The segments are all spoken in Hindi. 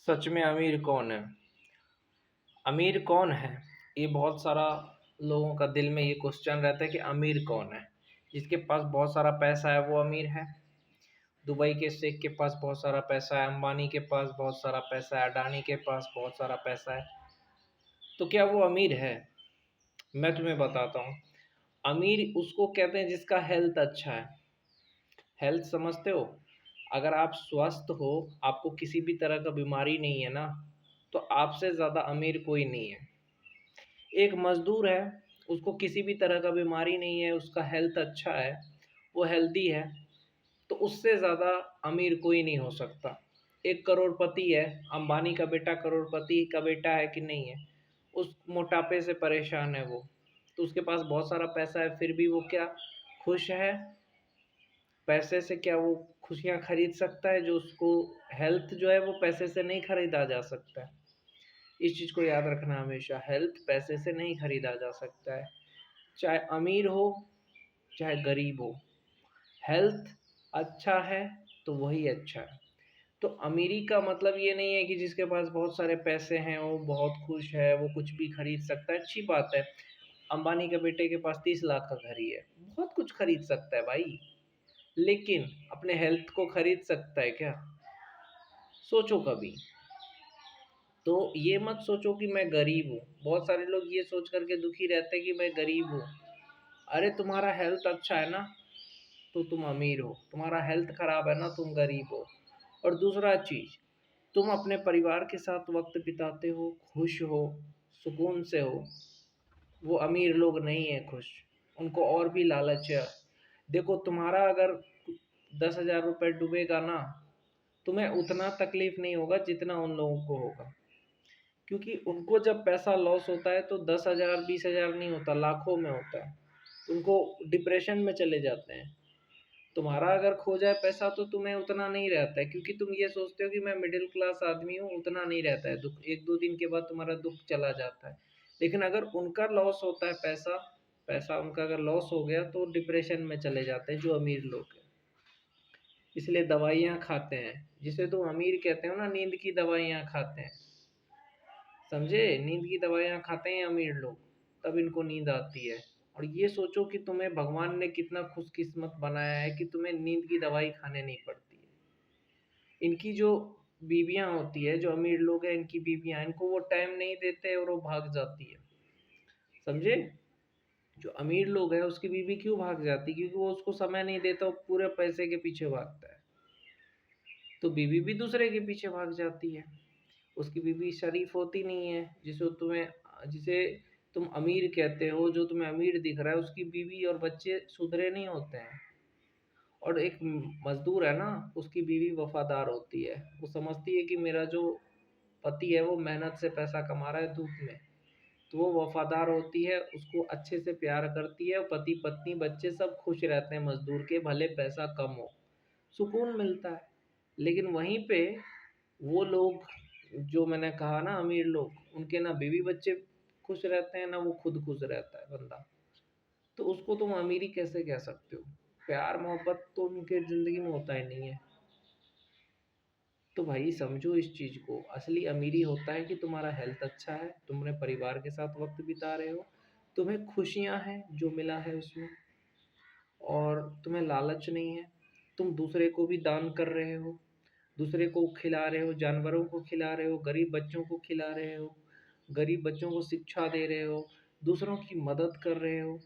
सच में अमीर कौन है? अमीर कौन है? ये बहुत सारा लोगों का दिल में ये क्वेश्चन रहता है कि अमीर कौन है? जिसके पास बहुत सारा पैसा है वो अमीर है। दुबई के शेख के पास बहुत सारा पैसा है, अंबानी के पास बहुत सारा पैसा है, अडानी के पास बहुत सारा पैसा है। तो क्या वो अमीर है? मैं तुम्हें बताता हूँ। अमीर उसको कहते हैं जिसका हेल्थ अच्छा है। हेल्थ समझते हो? अगर आप स्वस्थ हो, आपको किसी भी तरह का बीमारी नहीं है ना, तो आपसे ज़्यादा अमीर कोई नहीं है। एक मज़दूर है, उसको किसी भी तरह का बीमारी नहीं है, उसका हेल्थ अच्छा है, वो हेल्दी है, तो उससे ज़्यादा अमीर कोई नहीं हो सकता। एक करोड़पति है, अंबानी का बेटा करोड़पति का बेटा है कि नहीं है? उस मोटापे से परेशान है वो, तो उसके पास बहुत सारा पैसा है, फिर भी वो क्या खुश है? पैसे से क्या वो खुशियाँ खरीद सकता है? जो उसको हेल्थ जो है वो पैसे से नहीं खरीदा जा सकता है। इस चीज़ को याद रखना हमेशा, हेल्थ पैसे से नहीं खरीदा जा सकता है। चाहे अमीर हो, चाहे गरीब हो, हेल्थ अच्छा है तो वही अच्छा है। तो अमीरी का मतलब ये नहीं है कि जिसके पास बहुत सारे पैसे हैं वो बहुत खुश है, वो कुछ भी खरीद सकता है, अच्छी बात है। अंबानी के बेटे के पास 30 लाख का घर ही है, बहुत कुछ खरीद सकता है भाई। लेकिन अपने हेल्थ को खरीद सकता है क्या? सोचो कभी। तो ये मत सोचो कि मैं गरीब हूँ। बहुत सारे लोग ये सोच करके दुखी रहते हैं कि मैं गरीब हूँ। अरे तुम्हारा हेल्थ अच्छा है ना, तो तुम अमीर हो। तुम्हारा हेल्थ खराब है ना, तुम गरीब हो। और दूसरा चीज़, तुम अपने परिवार के साथ वक्त बिताते हो, खुश हो, सुकून से हो। वो अमीर लोग नहीं है खुश, उनको और भी लालच है। देखो तुम्हारा अगर 10,000 रुपये डूबेगा ना, तुम्हें उतना तकलीफ नहीं होगा जितना उन लोगों को होगा। क्योंकि उनको जब पैसा लॉस होता है तो 10,000 20,000 नहीं होता, लाखों में होता है। उनको डिप्रेशन में चले जाते हैं। तुम्हारा अगर खो जाए पैसा तो तुम्हें उतना नहीं रहता है, क्योंकि तुम ये सोचते हो कि मैं मिडिल क्लास आदमी हूँ, उतना नहीं रहता है दुख। एक दो दिन के बाद तुम्हारा दुख चला जाता है। लेकिन अगर उनका लॉस होता है पैसा, पैसा उनका अगर लॉस हो गया तो डिप्रेशन में चले जाते हैं जो अमीर लोग हैं। इसलिए दवाइयाँ खाते हैं, जिसे तुम अमीर कहते हो ना, नींद की दवाइयाँ खाते हैं। समझे? नींद की दवाइयाँ खाते हैं अमीर लोग, तब इनको नींद आती है। और ये सोचो कि तुम्हें भगवान ने कितना खुशकिस्मत बनाया है कि तुम्हें नींद की दवाई खाने नहीं पड़ती है। इनकी जो बीवियाँ होती है, जो अमीर लोग हैं, इनकी बीवियाँ इनको वो टाइम नहीं देते और वो भाग जाती है। समझे? जो अमीर लोग हैं उसकी बीवी क्यों भाग जाती? क्योंकि वो उसको समय नहीं देता, वो पूरे पैसे के पीछे भागता है। तो बीवी भी दूसरे के पीछे भाग जाती है। उसकी बीवी शरीफ होती नहीं है, जिसे तुम अमीर कहते हो, जो तुम्हें अमीर दिख रहा है, उसकी बीवी और बच्चे सुधरे नहीं होते हैं। और एक मजदूर है ना, उसकी बीवी वफादार होती है। वो समझती है कि मेरा जो पति है वो मेहनत से पैसा कमा रहा है धूप में, तो वो वफादार होती है, उसको अच्छे से प्यार करती है। पति पत्नी बच्चे सब खुश रहते हैं मजदूर के, भले पैसा कम हो, सुकून मिलता है। लेकिन वहीं पे वो लोग, जो मैंने कहा ना अमीर लोग, उनके ना बीवी बच्चे खुश रहते हैं, ना वो खुद खुश रहता है बंदा। तो उसको तुम अमीरी कैसे कह सकते हो? प्यार मोहब्बत तो उनके ज़िंदगी में होता ही नहीं है। तो भाई समझो इस चीज़ को, असली अमीरी होता है कि तुम्हारा हेल्थ अच्छा है, तुम अपने परिवार के साथ वक्त बिता रहे हो, तुम्हें खुशियाँ हैं जो मिला है उसमें, और तुम्हें लालच नहीं है। तुम दूसरे को भी दान कर रहे हो, दूसरे को खिला रहे हो, जानवरों को खिला रहे हो, गरीब बच्चों को खिला रहे हो, गरीब बच्चों को शिक्षा दे रहे हो, दूसरों की मदद कर रहे हो।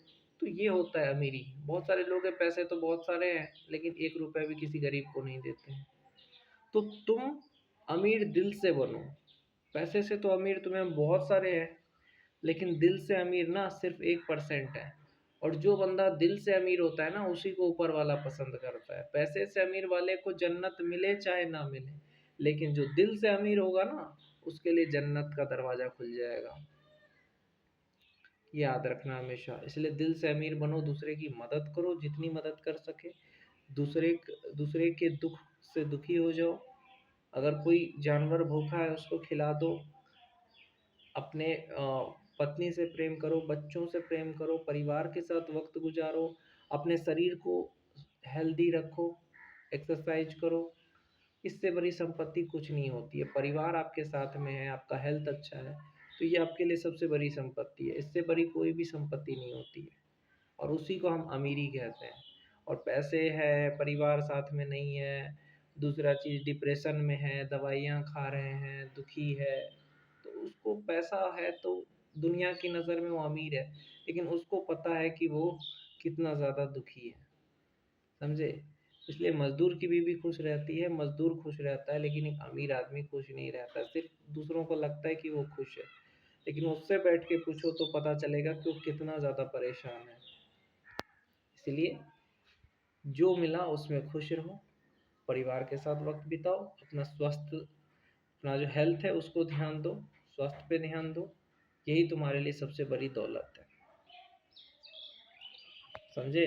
तो ये होता है अमीरी। बहुत सारे लोग हैं, पैसे तो बहुत सारे हैं, लेकिन 1 रुपया भी किसी गरीब को नहीं देते हैं। तो तुम अमीर दिल से बनो। पैसे से तो अमीर तुम्हें बहुत सारे हैं, लेकिन दिल से अमीर ना सिर्फ 1% है। और जो बंदा दिल से अमीर होता है ना, उसी को ऊपर वाला पसंद करता है। पैसे से अमीर वाले को जन्नत मिले चाहे ना मिले, लेकिन जो दिल से अमीर होगा ना, उसके लिए जन्नत का दरवाज़ा खुल जाएगा। ये याद रखना हमेशा। इसलिए दिल से अमीर बनो, दूसरे की मदद करो जितनी मदद कर सके। दूसरे के दुख से दुखी हो जाओ। अगर कोई जानवर भूखा है उसको खिला दो। अपने पत्नी से प्रेम करो, बच्चों से प्रेम करो, परिवार के साथ वक्त गुजारो, अपने शरीर को हेल्दी रखो, एक्सरसाइज करो। इससे बड़ी संपत्ति कुछ नहीं होती है। परिवार आपके साथ में है, आपका हेल्थ अच्छा है, तो ये आपके लिए सबसे बड़ी संपत्ति है। इससे बड़ी कोई भी संपत्ति नहीं होती है, और उसी को हम अमीरी कहते हैं। और पैसे है, परिवार साथ में नहीं है, दूसरा चीज़ डिप्रेशन में है, दवाइयाँ खा रहे हैं, दुखी है, तो उसको पैसा है तो दुनिया की नज़र में वो अमीर है, लेकिन उसको पता है कि वो कितना ज़्यादा दुखी है। समझे? इसलिए मज़दूर की बीवी खुश रहती है, मज़दूर खुश रहता है, लेकिन एक अमीर आदमी खुश नहीं रहता। सिर्फ़ दूसरों को लगता है कि वो खुश है, लेकिन उससे बैठ के पूछो तो पता चलेगा कि वो कितना ज़्यादा परेशान है। इसलिए जो मिला उसमें खुश रहो, परिवार के साथ वक़्त बिताओ, अपना जो हेल्थ है उसको ध्यान दो, स्वास्थ्य पे ध्यान दो। यही तुम्हारे लिए सबसे बड़ी दौलत है। समझे?